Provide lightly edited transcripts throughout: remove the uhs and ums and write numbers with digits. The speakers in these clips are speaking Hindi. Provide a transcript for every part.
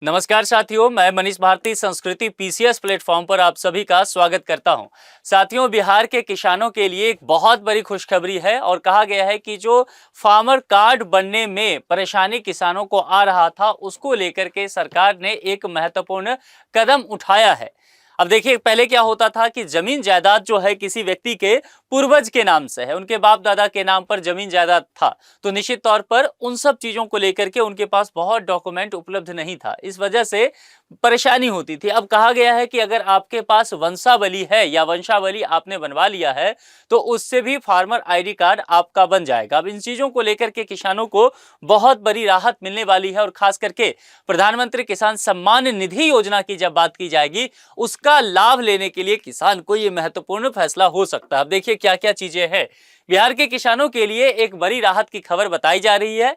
नमस्कार साथियों, मैं मनीष भारती संस्कृति पीसीएस प्लेटफॉर्म पर आप सभी का स्वागत करता हूं। साथियों, बिहार के किसानों के लिए एक बहुत बड़ी खुशखबरी है और कहा गया है कि जो फार्मर कार्ड बनने में परेशानी किसानों को आ रहा था, उसको लेकर के सरकार ने एक महत्वपूर्ण कदम उठाया है। अब देखिए, पहले क्या होता था कि जमीन जायदाद जो है किसी व्यक्ति के पूर्वज के नाम से है, उनके बाप दादा के नाम पर जमीन जायदाद था, तो निश्चित तौर पर उन सब चीजों को लेकर के उनके पास बहुत डॉक्यूमेंट उपलब्ध नहीं था, इस वजह से परेशानी होती थी। अब कहा गया है कि अगर आपके पास वंशावली है या वंशावली आपने बनवा लिया है, तो उससे भी फार्मर आईडी कार्ड आपका बन जाएगा। अब इन चीजों को लेकर के किसानों को बहुत बड़ी राहत मिलने वाली है और खास करके प्रधानमंत्री किसान सम्मान निधि योजना की जब बात की जाएगी, उसका लाभ लेने के लिए किसान को यह महत्वपूर्ण फैसला हो सकता है। अब देखिए क्या क्या चीजें हैं। बिहार के किसानों के लिए एक बड़ी राहत की खबर बताई जा रही है।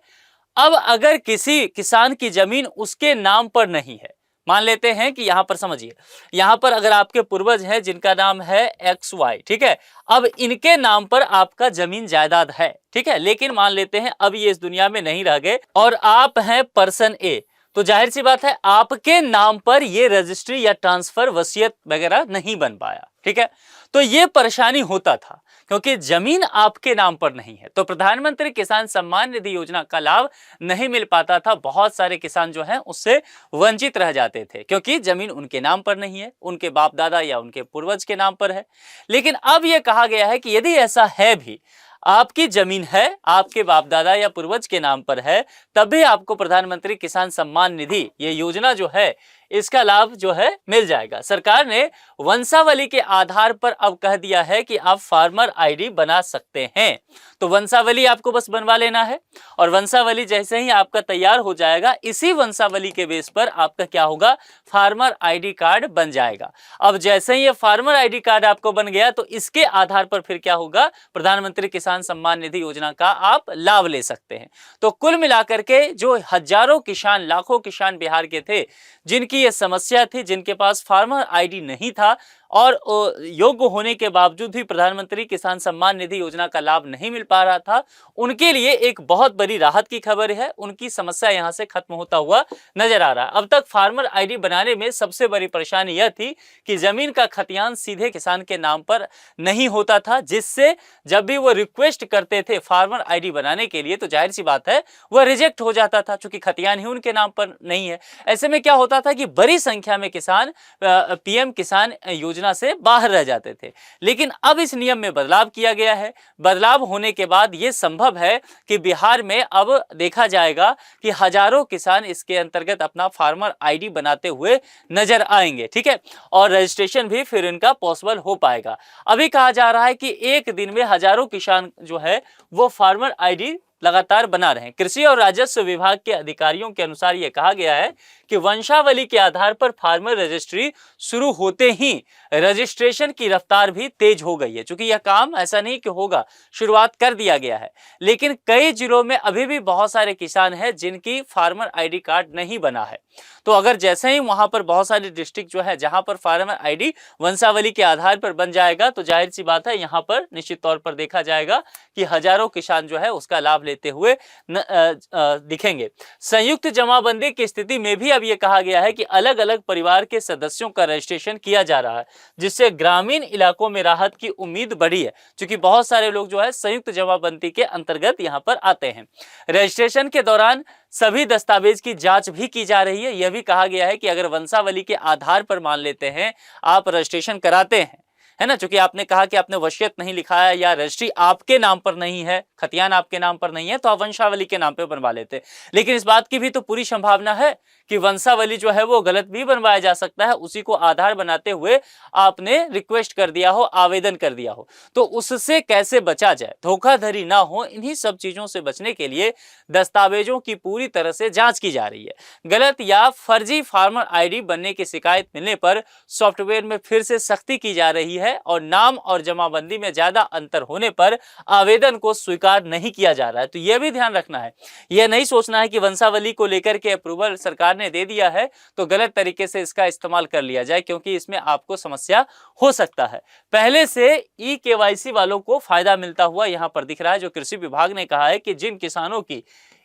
अब अगर किसी किसान की जमीन उसके नाम पर नहीं है, मान लेते हैं कि यहां पर समझिए, यहां पर अगर आपके पूर्वज हैं जिनका नाम है एक्स वाई, ठीक है, अब इनके नाम पर आपका जमीन जायदाद है, ठीक है, लेकिन मान लेते हैं अब ये इस दुनिया में नहीं रह गए और आप हैं पर्सन ए, तो जाहिर सी बात है आपके नाम पर ये रजिस्ट्री या ट्रांसफर वसीयत वगैरह नहीं बन पाया, ठीक है। तो ये परेशानी होता था क्योंकि जमीन आपके नाम पर नहीं है, तो प्रधानमंत्री किसान सम्मान निधि योजना का लाभ नहीं मिल पाता था। बहुत सारे किसान जो हैं उससे वंचित रह जाते थे क्योंकि जमीन उनके नाम पर नहीं है, उनके बाप दादा या उनके पूर्वज के नाम पर है। लेकिन अब यह कहा गया है कि यदि ऐसा है भी, आपकी जमीन है आपके बाप दादा या पूर्वज के नाम पर है, तब भी आपको प्रधानमंत्री किसान सम्मान निधि ये योजना जो है इसका लाभ जो है मिल जाएगा। सरकार ने वंशावली के आधार पर अब कह दिया है कि आप फार्मर आईडी बना सकते हैं। तो वंशावली आपको बस बनवा लेना है और वंशावली जैसे ही आपका तैयार हो जाएगा, इसी वंशावली के बेस पर आपका क्या होगा, फार्मर आईडी कार्ड बन जाएगा। अब जैसे ही ये फार्मर आईडी कार्ड आपको बन गया, तो इसके आधार पर फिर क्या होगा, प्रधानमंत्री किसान सम्मान निधि योजना का आप लाभ ले सकते हैं। तो कुल मिलाकर के जो हजारों किसान, लाखों किसान बिहार के थे जिनकी ये समस्या थी, जिनके पास फार्मर आईडी नहीं था और योग्य होने के बावजूद भी प्रधानमंत्री किसान सम्मान निधि योजना का लाभ नहीं मिल पा रहा था, उनके लिए एक बहुत बड़ी राहत की खबर है। उनकी समस्या यहां से खत्म होता हुआ नजर आ रहा है। अब तक फार्मर आईडी बनाने में सबसे बड़ी परेशानी यह थी कि जमीन का खतियान सीधे किसान के नाम पर नहीं होता था, जिससे जब भी वो रिक्वेस्ट करते थे फार्मर आईडी बनाने के लिए, तो जाहिर सी बात है वह रिजेक्ट हो जाता था, चूंकि खतियान ही उनके नाम पर नहीं है। ऐसे में क्या होता था कि बड़ी संख्या में किसान पीएम किसान योजना से बाहर रह जाते थे। लेकिन अब इस नियम में बदलाव किया गया है। बदलाव होने के बाद यह संभव है कि बिहार में अब देखा जाएगा कि हजारों किसान इसके अंतर्गत अपना फार्मर आईडी बनाते हुए नजर आएंगे, ठीक है, और रजिस्ट्रेशन भी फिर इनका पॉसिबल हो पाएगा। अभी कहा जा रहा है कि एक दिन में हजारों किसान जो है वो फार्मर आईडी लगातार बना रहे हैं। कृषि और राजस्व विभाग के अधिकारियों के अनुसार यह कहा गया है कि वंशावली के आधार पर फार्मर रजिस्ट्री शुरू होते ही रजिस्ट्रेशन की रफ्तार भी तेज हो गई है। चूंकि यह काम ऐसा नहीं कि होगा, शुरुआत कर दिया गया है, लेकिन कई जिलों में अभी भी बहुत सारे किसान हैं जिनकी फार्मर आईडी कार्ड नहीं बना है। तो अगर जैसे ही वहां पर बहुत सारी डिस्ट्रिक्ट जो है जहां पर फार्मर आईडी वंशावली के आधार पर बन जाएगा, तो जाहिर सी बात है यहां पर निश्चित तौर पर देखा जाएगा कि हजारों किसान जो है उसका लाभ लेते हुए दिखेंगे। संयुक्त जमाबंदी की स्थिति में भी अब यह कहा गया है कि अलग अलग परिवार के सदस्यों का रजिस्ट्रेशन किया जा रहा है, जिससे ग्रामीण इलाकों में राहत की उम्मीद बढ़ी है, क्योंकि बहुत सारे लोग जो है संयुक्त जमाबंदी के अंतर्गत यहां पर आते हैं। रजिस्ट्रेशन के दौरान सभी दस्तावेज की जांच भी की जा रही है। यह भी कहा गया है कि अगर वंशावली के आधार पर मान लेते हैं आप रजिस्ट्रेशन कराते हैं, है ना, क्योंकि आपने कहा कि आपने वसीयत नहीं लिखा है या रजिस्ट्री आपके नाम पर नहीं है, खतियान आपके नाम पर नहीं है, तो आप वंशावली के नाम पे बनवा लेते। लेकिन इस बात की भी तो पूरी संभावना है कि वंशावली जो है वो गलत भी बनवाया जा सकता है। उसी को आधार बनाते हुए आपने रिक्वेस्ट कर दिया हो, आवेदन कर दिया हो, तो उससे कैसे बचा जाए, धोखाधड़ी ना हो, इन्हीं सब चीजों से बचने के लिए दस्तावेजों की पूरी तरह से जांच की जा रही है। गलत या फर्जी फार्मर आईडी बनने की शिकायत मिलने पर सॉफ्टवेयर में फिर से सख्ती की जा रही है और नाम और जमाबंदी में ज्यादा अंतर होने पर आवेदन को स्वीकार नहीं किया जा रहा है। तो यह भी ध्यान रखना है, यह नहीं सोचना है कि वंशावली को लेकर के अप्रूवल सरकार ने दे दिया है तो गलत तरीके से इसका इस्तेमाल कर लिया जाए, क्योंकि इसमें आपको समस्या हो सकता है। पहले से ई-केवाईसी वालों को फायदा मिलता हुआ यहां पर दिख रहा है। जो कृषि विभाग ने कहा है कि जिन किसानों की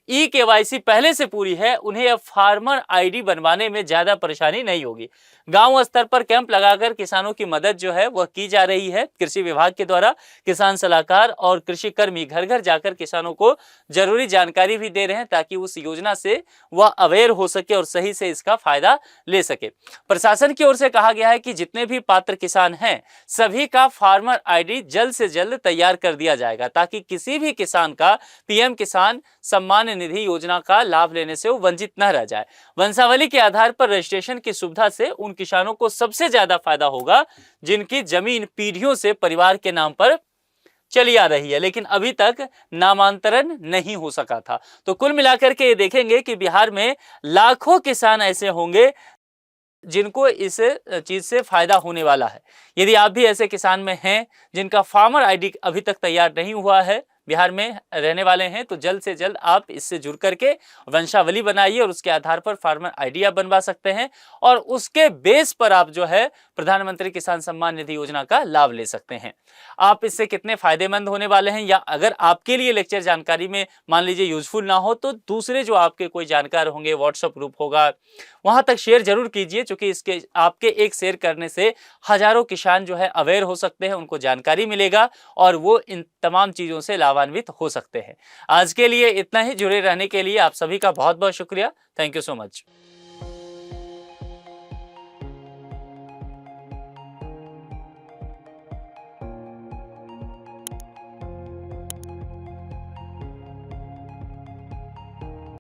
ई केवाईसी पहले से पूरी है, उन्हें अब फार्मर आईडी बनवाने में ज्यादा परेशानी नहीं होगी। गांव स्तर पर कैंप लगाकर किसानों की मदद जो है वह की जा रही है। कृषि विभाग के द्वारा किसान सलाहकार और कृषि कर्मी घर घर जाकर किसानों को जरूरी जानकारी भी दे रहे हैं ताकि उस योजना से वह अवेयर हो सके और सही से इसका फायदा ले सके। प्रशासन की ओर से कहा गया है कि जितने भी पात्र किसान हैं सभी का फार्मर आईडी जल्द से जल्द तैयार कर दिया जाएगा ताकि किसी भी किसान का पीएम किसान सम्मान निधि योजना का लाभ लेने से वो वंचित न रह जाए। वंशावली के आधार पर रजिस्ट्रेशन की सुविधा से उन किसानों को सबसे ज्यादा फायदा होगा जिनकी जमीन पीढ़ियों से परिवार के नाम पर चली आ रही है लेकिन अभी तक नामांतरण नहीं हो सका था। तो कुल मिलाकर के ये देखेंगे कि बिहार में लाखों किसान ऐसे होंगे जिनको इस चीज से फायदा होने वाला है। यदि आप भी ऐसे किसान में हैं जिनका फार्मर आईडी अभी तक तैयार नहीं हुआ है, बिहार में रहने वाले हैं, तो जल्द से जल्द आप इससे जुड़ करके वंशावली बनाइए और उसके आधार पर फार्मर आईडी आप बनवा सकते हैं और उसके बेस पर आप जो है प्रधानमंत्री किसान सम्मान निधि योजना का लाभ ले सकते हैं। आप इससे कितने फायदेमंद होने वाले हैं, या अगर आपके लिए लेक्चर जानकारी में मान लीजिए यूजफुल ना हो तो दूसरे जो आपके कोई जानकार होंगे, व्हाट्सएप ग्रुप होगा, वहां तक शेयर जरूर कीजिए, क्योंकि इसके आपके एक शेयर करने से हजारों किसान जो है अवेयर हो सकते हैं, उनको जानकारी मिलेगा और वो इन तमाम चीजों से लाभान्वित हो सकते हैं। आज के लिए इतना ही। जुड़े रहने के लिए आप सभी का बहुत बहुत शुक्रिया। Thank you so much.